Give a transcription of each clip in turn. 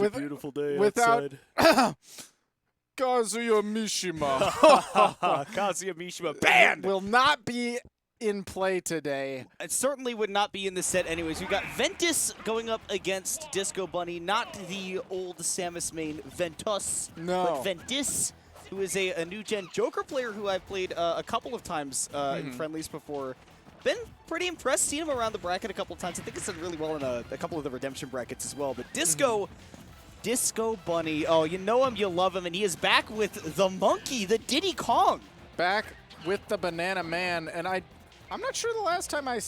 It's a beautiful day without outside. Kazuya Mishima. Kazuya Mishima banned! Will not be in play today. It certainly would not be in the set anyways. We've got Ventis going up against DisqoBunny, not the old Samus main Ventus, but Ventis, who is a new-gen Joker player who I've played a couple of times in friendlies before. Been pretty impressed, seen him around the bracket a couple of times. I think it's done really well in a couple of the redemption brackets as well. But DisqoBunny, oh, you know him, you love him, and he is back with the monkey, the Diddy Kong. Back with the Banana Man, and I'm not sure the last time I've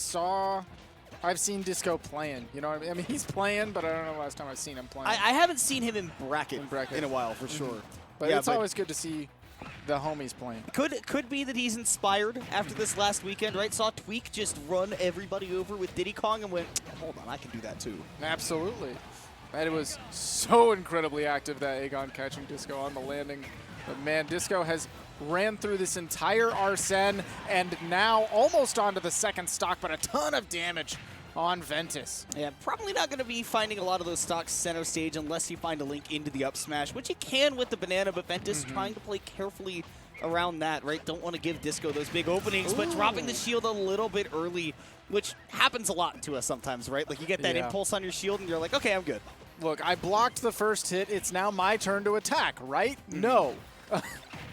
seen Disco playing. You know what I mean? I mean, he's playing, but I don't know the last time I've seen him playing. I haven't seen him in bracket in a while, for sure. But yeah, it's always good to see the homies playing. Could be that he's inspired after this last weekend, right? Saw Tweak just run everybody over with Diddy Kong and went, hold on, I can do that too. Absolutely. And it was so incredibly active, that Aegon catching Disco on the landing. But man, Disco has ran through this entire Arsene and now almost onto the second stock, but a ton of damage on Ventis. Yeah, probably not going to be finding a lot of those stocks center stage unless you find a link into the up smash, which you can with the banana, but Ventis trying to play carefully around that, right? Don't want to give Disco those big openings, but dropping the shield a little bit early, which happens a lot to us sometimes, right? Like you get that impulse on your shield and you're like, okay, I'm good. Look, I blocked the first hit. It's now my turn to attack, right? No.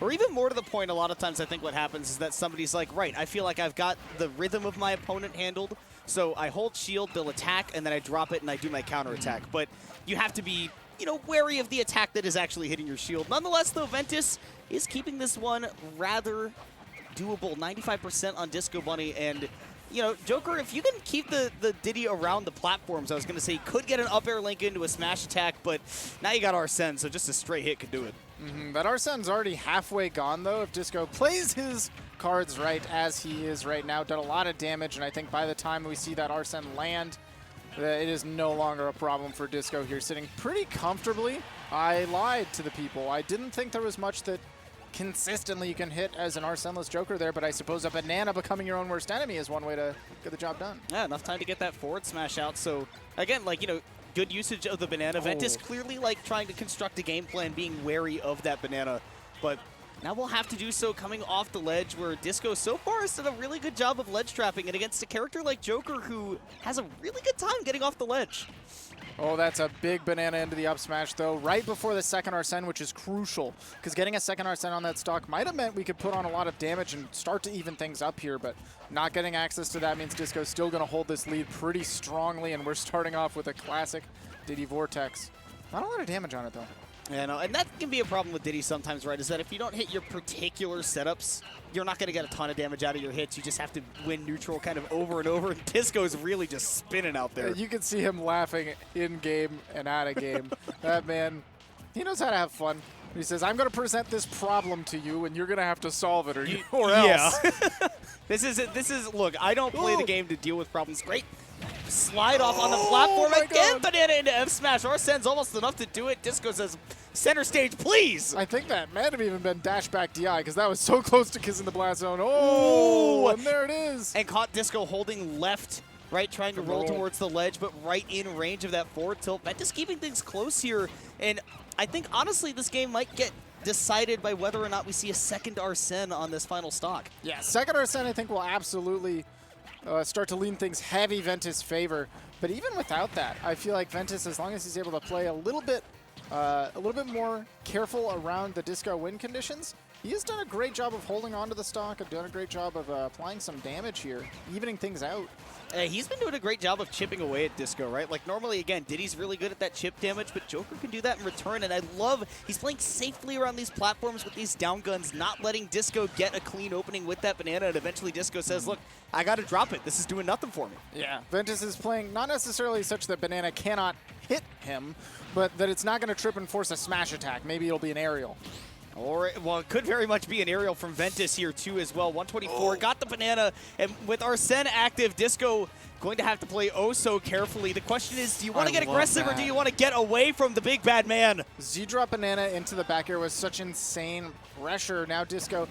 Or even more to the point, a lot of times I think what happens is that somebody's like, right, I feel like I've got the rhythm of my opponent handled, so I hold shield, they'll attack, and then I drop it and I do my counter attack. But you have to be, you know, wary of the attack that is actually hitting your shield. Nonetheless, though, Ventis is keeping this one rather doable, 95% on DisqoBunny, and you know, Joker, if you can keep the Diddy around the platforms, I was going to say, he could get an up air link into a smash attack, but now you got Arsene, so just a straight hit could do it. That Arsene's already halfway gone, though, if Disco plays his cards right as he is right now. Done a lot of damage, and I think by the time we see that Arsene land, it is no longer a problem for Disco here, sitting pretty comfortably. I lied to the people. I didn't think there was much that consistently you can hit as an Arseneless Joker there, but I suppose a banana becoming your own worst enemy is one way to get the job done. Yeah, enough time to get that forward smash out. So again, like, you know, good usage of the banana. Ventis clearly like trying to construct a game plan, being wary of that banana, but now we'll have to do so coming off the ledge, where Disco so far has done a really good job of ledge trapping, and against a character like Joker who has a really good time getting off the ledge. Oh, that's a big banana into the up smash, though, right before the second Arsene, which is crucial, because getting a second Arsene on that stock might have meant we could put on a lot of damage and start to even things up here, but not getting access to that means Disco's still going to hold this lead pretty strongly, and we're starting off with a classic Diddy Vortex. Not a lot of damage on it, though. Yeah, no, and that can be a problem with Diddy sometimes, right, is that if you don't hit your particular setups, you're not going to get a ton of damage out of your hits. You just have to win neutral kind of over and over, and Disco's really just spinning out there. You can see him laughing in-game and out-of-game. That man, he knows how to have fun. He says, I'm going to present this problem to you, and you're going to have to solve it, or else. Yeah. This is, look, I don't play the game to deal with problems. Great. Slide off on the platform again, banana into F smash. Arsene's almost enough to do it. Disco says, center stage, please. I think that might have even been dash back DI, because that was so close to kissing the blast zone. Oh, and there it is. And caught Disco holding left, right, trying to roll towards the ledge, but right in range of that forward tilt. Ventis keeping things close here, and I think, honestly, this game might get decided by whether or not we see a second Arsene on this final stock. Yeah, second Arsene, I think, will absolutely start to lean things heavy Ventis' favor. But even without that, I feel like Ventis, as long as he's able to play a little bit more careful around the Disco win conditions, he has done a great job of holding on to the stock, and done a great job of applying some damage here, evening things out. He's been doing a great job of chipping away at Disco, right? Like, normally, again, Diddy's really good at that chip damage, but Joker can do that in return, and I love he's playing safely around these platforms with these down guns, not letting Disco get a clean opening with that banana, and eventually Disco says, look, I got to drop it. This is doing nothing for me. Yeah, Ventis is playing not necessarily such that banana cannot hit him, but that it's not going to trip and force a smash attack. Maybe it'll be an aerial. Or, well, it could very much be an aerial from Ventis here, too, as well. 124, got the banana, and with Arsene active, Disco going to have to play oh so carefully. The question is, do you want to get aggressive, or do you want to get away from the big bad man? Z-drop banana into the back air was such insane pressure. Now Disco,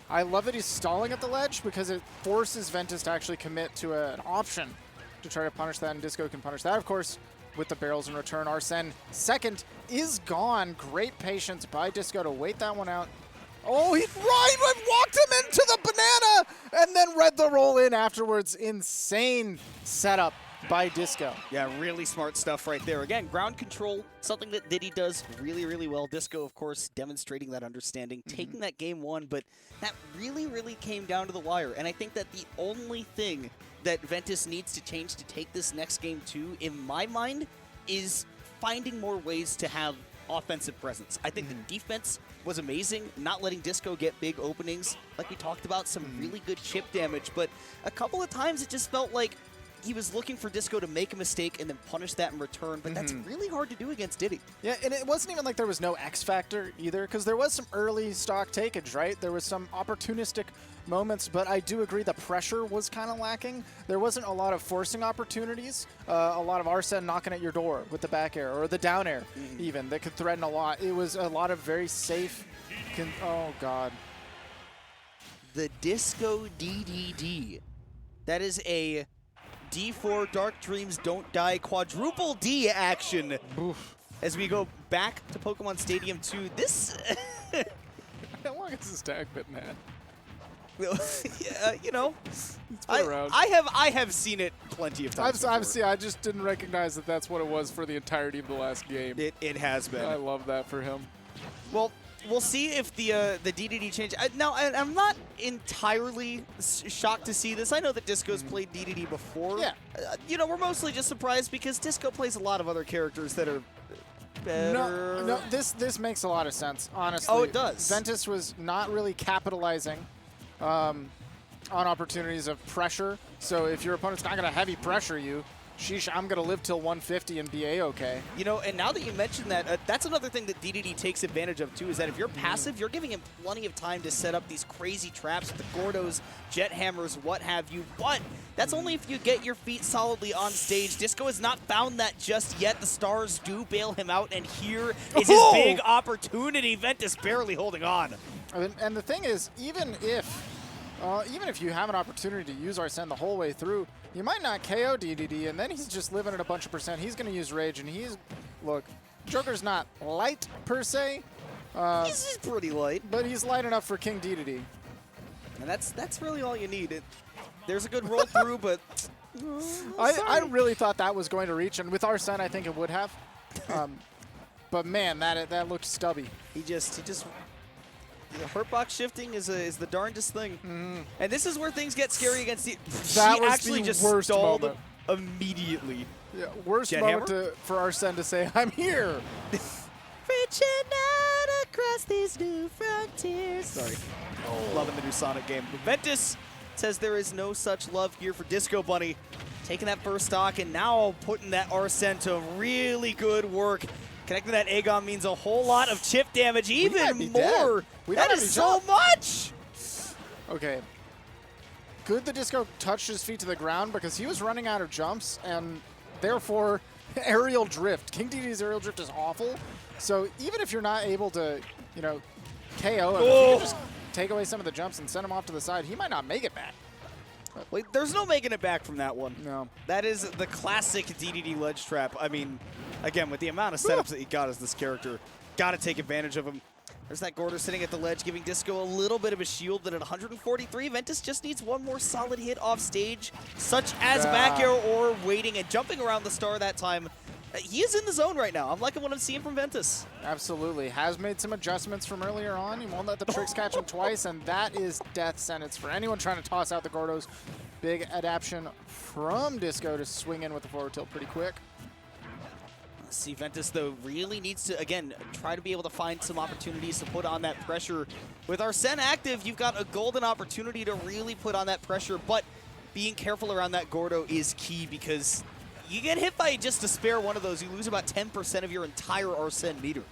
I love that he's stalling at the ledge, because it forces Ventis to actually commit to an option to try to punish that, and Disco can punish that, of course. with the barrels in return. Arsene, second, is gone. Great patience by Disco to wait that one out. Oh, he walked him into the banana and then read the roll in afterwards. Insane setup by Disco. Yeah, really smart stuff right there. Again, ground control, something that Diddy does really, really well. Disco, of course, demonstrating that understanding, taking that game one, but that really, really came down to the wire. And I think that the only thing that Ventis needs to change to take this next game too, in my mind, is finding more ways to have offensive presence. I think the defense was amazing, not letting Disco get big openings. Like we talked about, some really good chip damage, but a couple of times it just felt like he was looking for Disco to make a mistake and then punish that in return, but that's really hard to do against Diddy. Yeah, and it wasn't even like there was no X factor either, because there was some early stock takeage, right? There was some opportunistic moments, but I do agree the pressure was kind of lacking. There wasn't a lot of forcing opportunities, a lot of Arsene knocking at your door with the back air or the down air even that could threaten a lot. It was a lot of very safe, oh God. The Disco DeDeDe. That is a D4 Dark Dreams Don't Die quadruple D action. Oof. As we go back to Pokemon Stadium 2, this... How long has this tag been, man? You know, around. I have seen it plenty of times. I've seen. I just didn't recognize that that's what it was for the entirety of the last game. It has been. I love that for him. Well, we'll see if the DDD change. Now, I'm not entirely shocked to see this. I know that Disco's played DDD before. Yeah. You know, we're mostly just surprised because Disco plays a lot of other characters that are better. No, this makes a lot of sense, honestly. Oh, it does. Ventis was not really capitalizing on opportunities of pressure. So if your opponent's not going to heavy pressure you, sheesh, I'm going to live till 150 and be A-okay. You know, and now that you mentioned that, that's another thing that DDD takes advantage of, too, is that if you're passive, you're giving him plenty of time to set up these crazy traps with the Gordos, Jet Hammers, what have you. But that's only if you get your feet solidly on stage. Disco has not found that just yet. The stars do bail him out, and here is his big opportunity. Ventis barely holding on. And the thing is, even if you have an opportunity to use Arsene the whole way through, you might not KO DDD, and then he's just living at a bunch of percent. He's going to use Rage, and look, Joker's not light per se. He's pretty light. But he's light enough for King DDD. And that's really all you need. There's a good roll through, but... I really thought that was going to reach, and with Arsene, I think it would have. But man, that looked stubby. He just the hurtbox shifting is the darndest thing. And this is where things get scary against the... That she was actually the just worst stalled moment. Immediately. Yeah, worst moment for Arsene to say, I'm here. Reaching out across these new frontiers. Sorry. Loving the new Sonic game. Ventis says there is no such love here for DisqoBunny. Taking that first stock and now putting that Arsene to really good work. Connecting that Aegon means a whole lot of chip damage, even more. That is so much. Okay. Good that Disco touched his feet to the ground because he was running out of jumps and therefore aerial drift. King DDD's aerial drift is awful. So even if you're not able to, you know, KO him, if you can just take away some of the jumps and send him off to the side, he might not make it back. Wait, there's no making it back from that one. No. That is the classic DDD ledge trap. I mean, again, with the amount of setups that he got as this character, got to take advantage of him. There's that Gordo sitting at the ledge, giving Disco a little bit of a shield, but at 143, Ventis just needs one more solid hit off stage, such as back air or waiting and jumping around the star that time. He is in the zone right now. I'm liking what I'm seeing from Ventis. Absolutely. Has made some adjustments from earlier on. He won't let the tricks catch him twice, and that is death sentence for anyone trying to toss out the Gordos. Big adaptation from Disco to swing in with the forward tilt pretty quick. See, Ventis, though, really needs to, again, try to be able to find some opportunities to put on that pressure. With Arsene active, you've got a golden opportunity to really put on that pressure, but being careful around that Gordo is key because you get hit by just a spare one of those, you lose about 10% of your entire Arsene meter.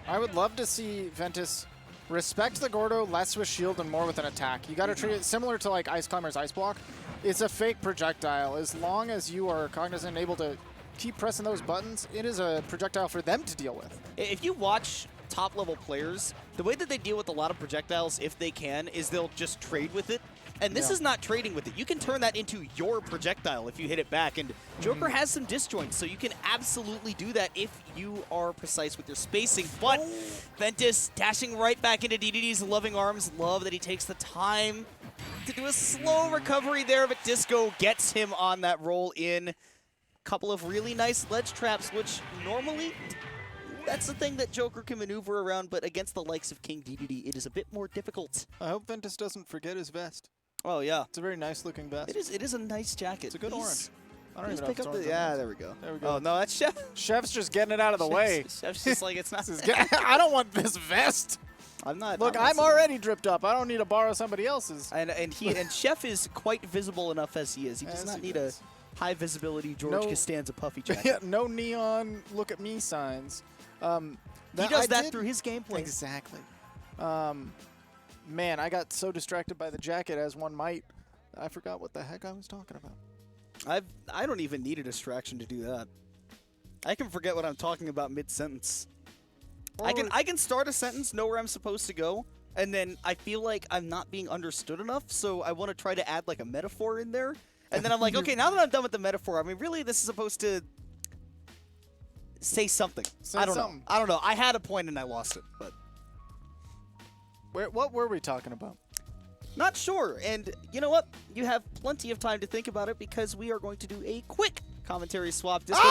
I would love to see Ventis respect the Gordo less with shield and more with an attack. You got to treat it similar to like Ice Climber's Ice Block. It's a fake projectile. As long as you are cognizant and able to keep pressing those buttons, it is a projectile for them to deal with. If you watch top-level players, the way that they deal with a lot of projectiles, if they can, is they'll just trade with it. And this is not trading with it. You can turn that into your projectile if you hit it back. And Joker has some disjoints, so you can absolutely do that if you are precise with your spacing. But Ventis dashing right back into DeDeDe's loving arms. Love that he takes the time to do a slow recovery there, but Disco gets him on that roll in. Couple of really nice ledge traps, which normally that's the thing that Joker can maneuver around, but against the likes of King DeDeDe, it is a bit more difficult. I hope Ventis doesn't forget his vest. Oh, yeah. It's a very nice looking vest. It is a nice jacket. It's a good orange. I don't even know pick if it's up orange. yeah, there we go. There we go. Oh, no, that's Chef. Chef's just getting it out of the way. Chef's just like, it's not. I don't want this vest. I'm not. Look, I'm already dripped up. I don't need to borrow somebody else's. And Chef is quite visible enough as he is. He does not need a high visibility George Costanza puffy jacket. Yeah, no neon look at me signs. He does that through his gameplay. Exactly. Man, I got so distracted by the jacket, as one might, I forgot what the heck I was talking about. I don't even need a distraction to do that. I can forget what I'm talking about mid-sentence. I can start a sentence, know where I'm supposed to go, and then I feel like I'm not being understood enough, so I want to try to add like a metaphor in there. And then I'm like, okay, now that I'm done with the metaphor, I mean, really, this is supposed to say something. I don't know. I don't know. I had a point and I lost it, but what were we talking about? Not sure. And you know what? You have plenty of time to think about it because we are going to do a quick commentary swap. Disco.